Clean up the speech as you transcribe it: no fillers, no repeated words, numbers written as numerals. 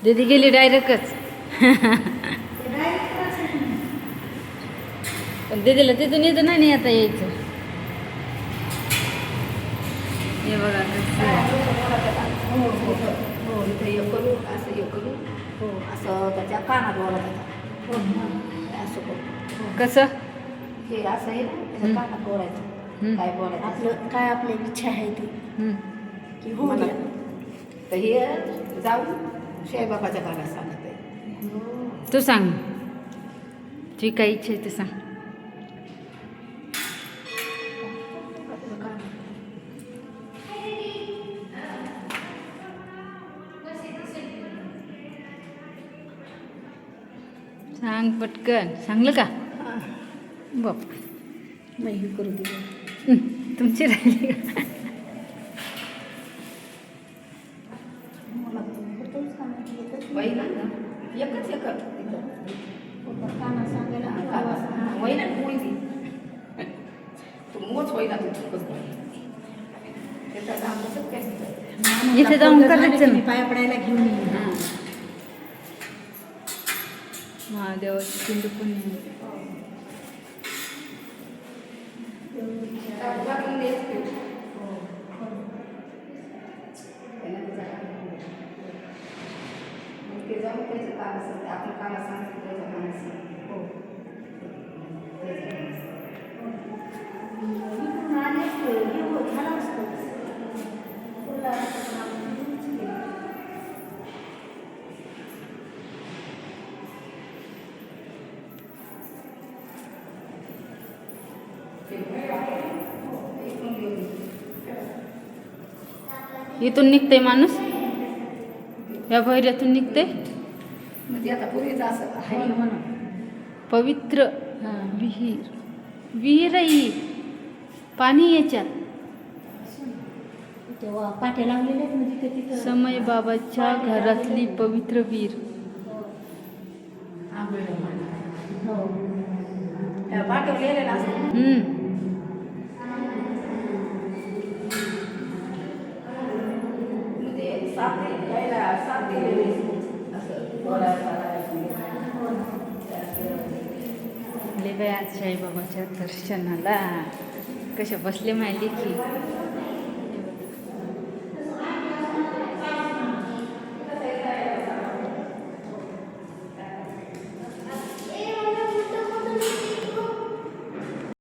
दीदी गेली डायरेक्टच. पण दीदीला तिथून इथं नाही आता यायचं. हे बघा हो इथं हे करू असं हे करू हो असं त्याच्या कानात बोलत होता असं करू कसं हे असं आहे ना त्याच्या कानात बोलायचं काय बोलायचं आपलं काय आपली इच्छा आहे ती की हो मला तर हे जाऊन साईबाबाच्या कानात सांगत आहे. तू सांग तुझी काय इच्छा आहे ते सांग. सांग पटकन. सांगलं का बाप नाही हे करू दे तुमची राहिली का? वैना एकच एकच काना सांगायला वैना मुळी तू मोच वैना तू चुकत त्याचा काम कसं काय इथे जाऊन करायचं ना. पाया पडायला घेऊन ये. महादेवाची पिंड पण ते जाऊन त्याचं काम असतं आपण काम सांगितलं त्याचं काम असतं हो झालं असतं इथून निघते माणूस या भैऱ्यातून निघते. म्हणजे आता पूर्वीचं असं आहे म्हणून पवित्र विहीर विहीर ही पाणी याच्यात तेव्हा पाट्या लावलेले आहेत म्हणजे ते तिथं समय बाबाच्या घरातली पवित्र विहीर. हो पाट्यावर लिहिलेलं असतं म्हणजे साप दिलेले असं बोलायला आले बाई आज साईबाबाच्या दर्शनाला. कशा बसले माहिती की